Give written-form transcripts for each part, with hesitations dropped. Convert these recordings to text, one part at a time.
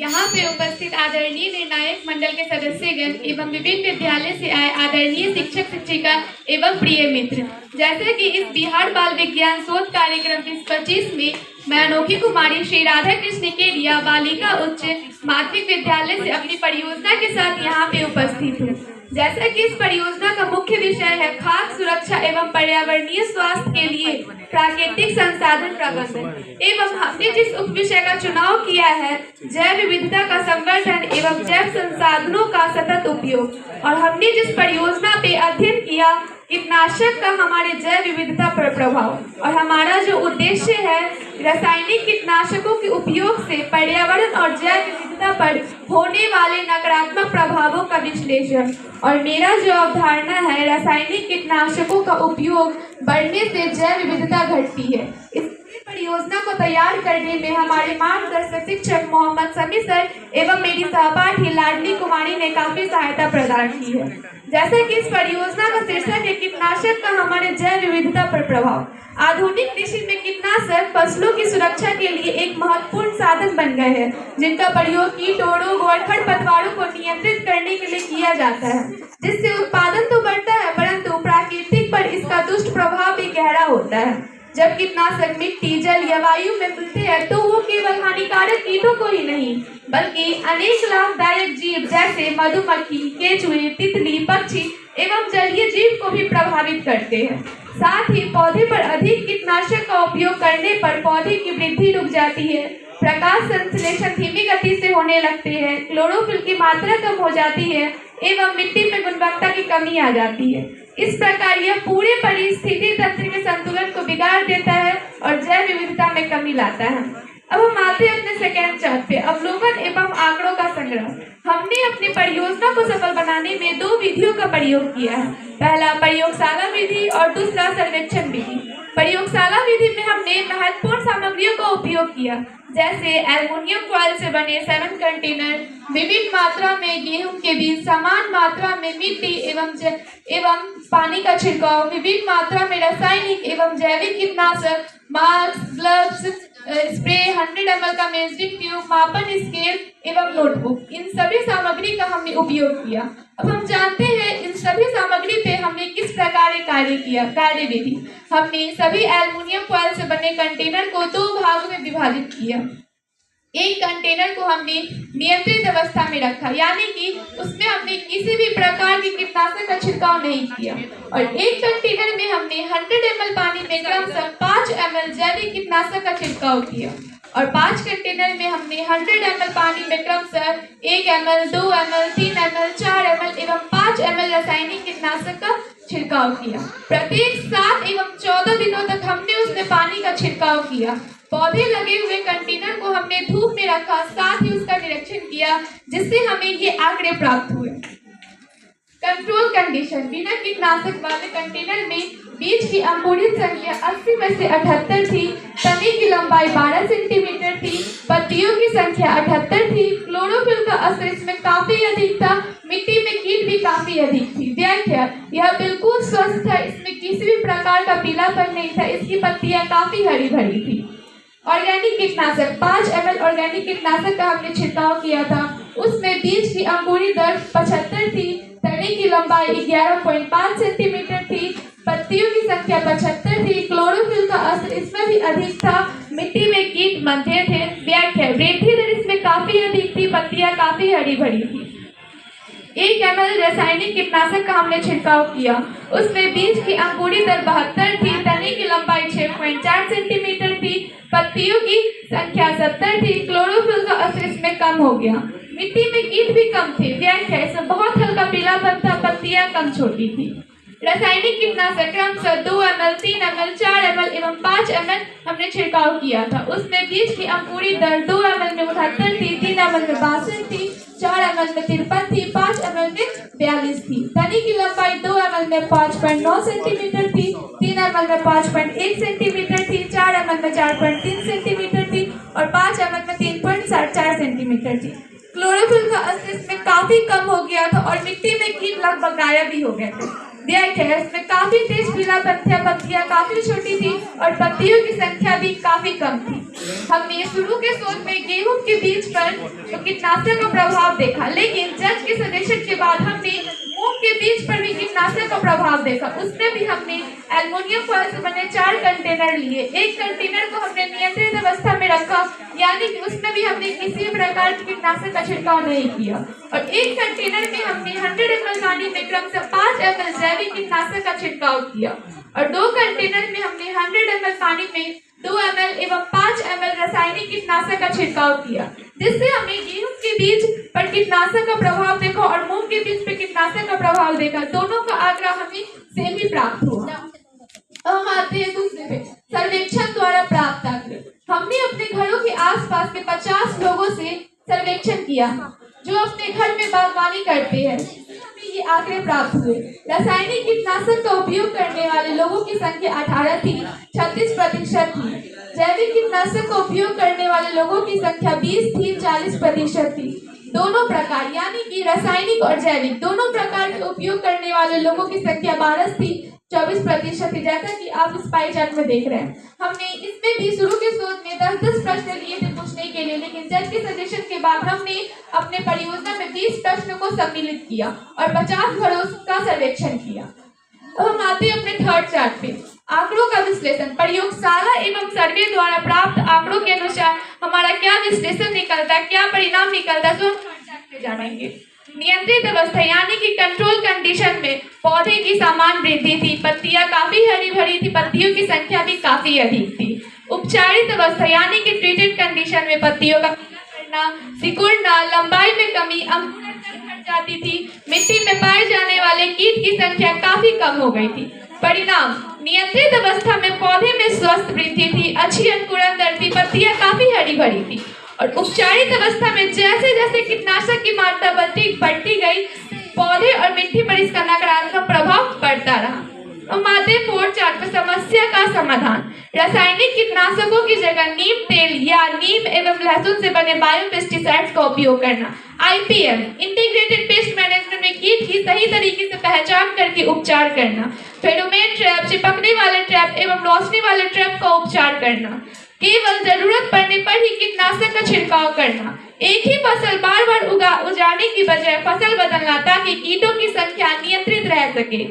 यहाँ पे उपस्थित आदरणीय निर्णायक मंडल के सदस्यगण एवं विभिन्न विद्यालय से आए आदरणीय शिक्षक शिक्षिका एवं प्रिय मित्र, जैसे कि इस बिहार बाल विज्ञान शोध कार्यक्रम 2025 में मैं अनोखी कुमारी श्री राधा कृष्ण केरिया बालिका उच्च माध्यमिक विद्यालय से अपनी परियोजना के साथ यहाँ पे उपस्थित हूँ। जैसा कि इस परियोजना का मुख्य विषय है खाद्य सुरक्षा एवं पर्यावरणीय स्वास्थ्य के लिए प्राकृतिक संसाधन प्रबंधन एवं हमने जिस उप विषय का चुनाव किया है जैव विविधता का संवर्धन एवं जैव संसाधनों का सतत उपयोग, और हमने जिस परियोजना पे अध्ययन किया कीटनाशक का हमारे जैव विविधता पर प्रभाव, और हमारा जो उद्देश्य है रासायनिक कीटनाशकों के उपयोग से पर्यावरण और जैव विविधता पर होने वाले नकारात्मक प्रभावों का विश्लेषण। और मेरा जो अवधारणा है रासायनिक कीटनाशकों का उपयोग बढ़ने से जैव विविधता घटती है। इस परियोजना को तैयार करने में हमारे मार्गदर्शक शिक्षक मोहम्मद समी सर एवं मेरी सहपाठी लाडली कुमारी ने काफी सहायता प्रदान की है। जैसे कि इस परियोजना का शीर्षक है कीटनाशक का हमारे जैव विविधता पर प्रभाव। आधुनिक कृषि में कीटनाशक फसलों की सुरक्षा के लिए एक महत्वपूर्ण साधन बन गए हैं, जिनका प्रयोग कीटों और खरपतवारों को नियंत्रित करने के लिए किया जाता है, जिससे उत्पादन तो बढ़ता है परंतु प्राकृतिक पर इसका दुष्ट प्रभाव भी गहरा होता है। जब कीटनाशक मिट्टी, जल या वायु में मिलते हैं तो वो केवल हानिकारक कीटों को ही नहीं बल्कि अनेक लाभदायक जीव जैसे मधुमक्खी, केंचुए, तितली, पक्षी एवं जलीय जीव को भी प्रभावित करते हैं। साथ ही पौधे पर अधिक कीटनाशक का उपयोग करने पर पौधे की वृद्धि रुक जाती है, प्रकाश संश्लेषण धीमी गति से होने लगते हैं, क्लोरोफिल की मात्रा कम हो जाती है एवं मिट्टी में गुणवत्ता की कमी आ जाती है। इस प्रकार यह पूरे परिस्थिति तंत्र के संतुलन को बिगाड़ देता है और जैव विविधता में कमी लाता है। अब हम आते हैं अपने सेकेंड चार्ट पे, अवलोकन एवं आंकड़ों का संग्रह। हमने अपनी परियोजना को सफल बनाने में 2 विधियों का प्रयोग किया है। पहला प्रयोगशाला विधि और दूसरा सर्वेक्षण विधि। प्रयोगशाला विधि में हमने महत्वपूर्ण सामग्रियों का उपयोग किया, जैसे एल्युमिनियम फॉइल से बने 7 कंटेनर, विभिन्न मात्रा में गेहूं के बीज, समान मात्रा में मिट्टी एवं पानी का छिड़काव, विभिन्न मात्रा में रासायनिक एवं जैविक कीटनाशक, मास्क, ग्लव्स, स्प्रे, 100 ml का मेजरिंग ट्यूब, मापन स्केल एवं नोटबुक, इन सभी सामग्री का हमने उपयोग किया। अब हम जानते हैं इन सभी सामग्री पे हमने किस प्रकार कार्य किया। कार्य विधि, हमने सभी एल्युमिनियम फॉइल से बने कंटेनर को 2 भागों में विभाजित किया। एक कंटेनर को हमने नियंत्रित अवस्था में रखा, यानी कि उसमें हमने किसी भी प्रकार के कीटनाशक का छिड़काव नहीं किया, और एक कंटेनर में हमने 100 ml पानी में क्रमशः 5 ml जैविक कीटनाशक का छिड़काव किया, और 5 कंटेनर में हमने 100 ml पानी में क्रमशः 1 ml, 2 ml, 3 ml, 4 ml एवं 5 ml रासायनिक कीटनाशक का छिड़काव किया। प्रत्येक 7 एवं 14 दिनों तक हमने उसमें पानी का छिड़काव किया। पौधे लगे हुए कंटेनर को हमने धूप में रखा, साथ ही उसका निरीक्षण किया, जिससे हमें ये आंकड़े प्राप्त हुए। कंट्रोल कंडीशन, बिना कीटनाशक वाले कंटेनर में बीज की अंकुरित संख्या 80 में से 78 थी, तने की लंबाई 12 सेंटीमीटर थी, पत्तियों की संख्या 78 थी, क्लोरोफिल का असर इसमें काफी अधिक था, मिट्टी में कीट भी काफी अधिक थी। व्याख्या, यह बिल्कुल स्वस्थ था, इसमें किसी भी प्रकार का पीलापन नहीं था, इसकी पत्तियां काफी हरी भरी थी। ऑर्गेनिक कीटनाशक, 5 ml ऑर्गेनिक कीटनाशक का हमने छिड़काव किया था, उसमें बीज की अंकुरित दर 75 थी, तने की लंबाई 11.5 सेंटीमीटर थी, पत्तियों की संख्या 75 थी, क्लोरोफिल का असर इसमें भी अधिक था, मिट्टी में कीट मध्य थे। व्याख्या, वृद्धि दर इसमें काफी अधिक थी, पत्तियां काफी हरी भरी थी। 1 ml रासायनिक कीटनाशक का हमने छिड़काव किया, उसमें बीज की अंकुरित दर 72 थी, तने की लंबाई 6.4 सेंटीमीटर थी, पत्तियों की संख्या 70 थी, क्लोरोफिल का असर इसमें कम हो गया, मिट्टी में कीट भी कम थे। व्याख्या, इसमें बहुत हल्का पीलापन था, पत्तियां कम छोटी थी। रासायनिक कीटनाशक क्रमशः 2 ml, 3 ml, 4 ml एवं 5 ml हमने छिड़काव किया था, उसमें बीज की अंकुरित दर 2 ml में 78 थी, 3 ml में 62 थी, 4 ml में 53 थी, 5 ml में 42 थी, तने की लंबाई 2 ml में 5.9 सेंटीमीटर थी, 3 ml में 5.1 सेंटीमीटर थी, 4 ml में 4.3 सेंटीमीटर थी और 5 ml में 3.4 सेंटीमीटर थी। क्लोरोफिल का असर इसमें काफी कम हो गया था और मिट्टी में कीट लगभग गायब भी हो गए थे। दिया गया है इसमें काफी तेज पीला पत्तियां काफी छोटी थी और पत्तियों की संख्या भी काफी कम थी। हमने शुरू के शोध में गेहूं के बीज पर कीटनाशक का प्रभाव देखा, लेकिन जज के सजेशन के बाद हमने मूंग के बीज पर भी कीटनाशक का प्रभाव देखा। उसमें भी हमने एल्युमिनियम फॉइल से बने 4 कंटेनर लिए। एक कंटेनर को हमने नियंत्रित अवस्था में रखा, यानी कि उसमें भी हमने किसी भी प्रकार की कीटनाशक का छिड़काव नहीं किया, और एक कंटेनर में हमने 100 ml पानी में क्रमशः 5 ml जैविक कीटनाशक का छिड़काव किया, और 2 कंटेनर में हमने 100 ml पानी में 2 ml एवं 5 ml रासायनिक कीटनाशक का छिड़काव किया, जिससे हमें गेहूं के बीज पर कीटनाशक का प्रभाव देखा और मूंग के बीज पर कीटनाशक का प्रभाव देखा। दोनों का आंकड़ा हमें सेम ही प्राप्त हुआ। अब हम आते हैं दूसरे पे, सर्वेक्षण द्वारा प्राप्त आंकड़े। हमने अपने घरों के आसपास के 50 लोगों से सर्वेक्षण किया जो अपने घर में बागवानी करते हैं। हमें ये आंकड़े प्राप्त हुए। रासायनिक कीटनाशक का उपयोग करने वाले लोगों की संख्या 18 थी, 36% थी। जैविक कीटनाशक का उपयोग करने वाले लोगों की संख्या 20 थी, 40% थी। दोनों प्रकार यानी कि रासायनिक और जैविक दोनों प्रकार के उपयोग करने वाले लोगों की संख्या 12 थी, 24% थी, जैसा कि आप इस पाई चार्ट में देख रहे हैं। हमने इसमें भी शुरू के शोध में 10-10 प्रश्न लिए थे पूछने के लिए, लेकिन जज के सजेशन के बाद हमने अपने परियोजना में 20 प्रश्न को सम्मिलित किया और 50 घरों का सर्वेक्षण किया। अब हम आते हैं अपने थर्ड चार्ट पे, आंकड़ों का विश्लेषण। प्रयोगशाला एवं सर्वे द्वारा प्राप्त आंकड़ों के अनुसार हमारा क्या विश्लेषण निकलता है, क्या परिणाम निकलता है, जो हम थर्ड चार्ट पे जानेंगे। नियंत्रित अवस्था यानी कि कंट्रोल कंडीशन में पौधे की समान वृद्धि थी, पत्तियां काफी हरी भरी थी, पत्तियों की संख्या भी काफी अधिक थी। उपचारित अवस्था यानी कि ट्रीटेड कंडीशन में पत्तियों का करना, सिकुड़ना, लंबाई में कमी, अंकुरण दर घट जाती थी, मिट्टी में पाए जाने वाले कीट की संख्या काफी कम हो गई थी। परिणाम, नियंत्रित अवस्था में पौधे में स्वस्थ वृद्धि थी, अच्छी अंकुरण दर थी, पत्तियां काफी हरी भरी थी, और उपचारित अवस्था में जैसे जैसे कीटनाशक की मात्रा बढ़ती गई, पौधे और मिट्टी पर इसका नकारात्मक प्रभाव पड़ता रहा। हम आते हैं फोर्थ चार्ट पर, समस्या का समाधान। रासायनिक कीटनाशकों की जगह नीम तेल या नीम एवं लहसुन से बने बायो पेस्टिसाइड्स का उपयोग करना। IPM इंटीग्रेटेड पेस्ट मैनेजमेंट में कीट की सही तरीके से पहचान करके उपचार करना। फेरोमोन ट्रैप, चिपकने वाले ट्रैप एवं रोशनी वाले ट्रैप का उपचार करना। केवल जरूरत पड़ने पर ही कीटनाशक का छिड़काव करना। एक ही फसल बार बार उगाने की बजाय फसल बदलना ताकि कीटों की संख्या नियंत्रित रह सके।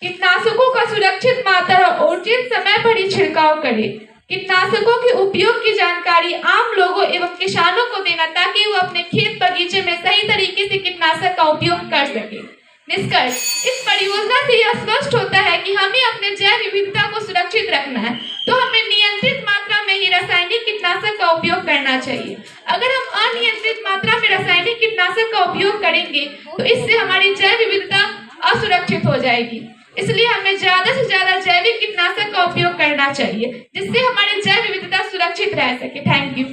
कीटनाशकों का सुरक्षित मात्रा और उचित समय पर ही छिड़काव करें। कीटनाशकों के उपयोग की जानकारी आम लोगों एवं किसानों को देना ताकि वो अपने खेत बगीचे में सही तरीके से कीटनाशक का उपयोग कर सके। निष्कर्ष, इस परियोजना से यह स्पष्ट होता है कि हमें अपने जैव विविधता को सुरक्षित रखना है, तो हमें नियंत्रित मात्रा में ही रासायनिक कीटनाशक का उपयोग करना चाहिए। अगर हम अनियंत्रित मात्रा में रासायनिक कीटनाशक का उपयोग करेंगे तो इससे हमारी जैव विविधता असुरक्षित हो जाएगी। इसलिए हमें ज्यादा से ज्यादा जैविक कीटनाशक का उपयोग करना चाहिए, जिससे हमारी जैव विविधता सुरक्षित रह सके। Thank you.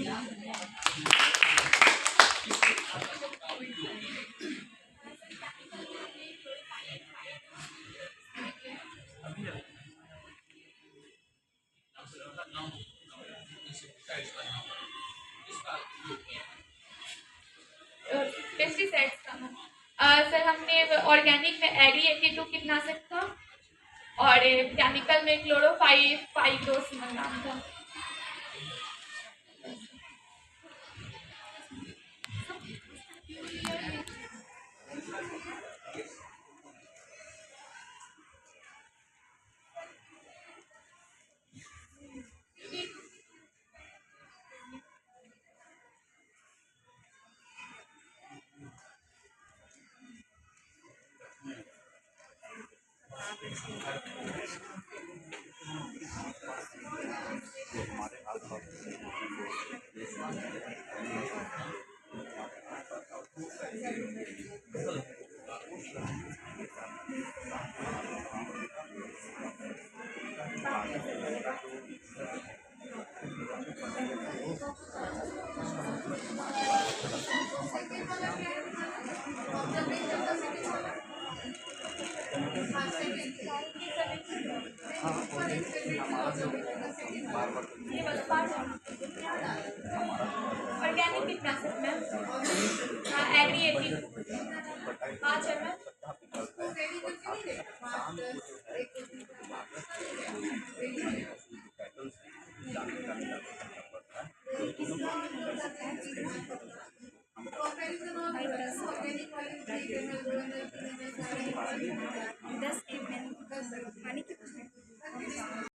पेस्टिसाइड्स का सर हमने ऑर्गेनिक में एग्री 82 कीटनाशक था और केमिकल में क्लोरोफाइरोस नाम था। ऑर्गेनिक कीटनाशक में एग्री 82 5 ml 10 ml पानी की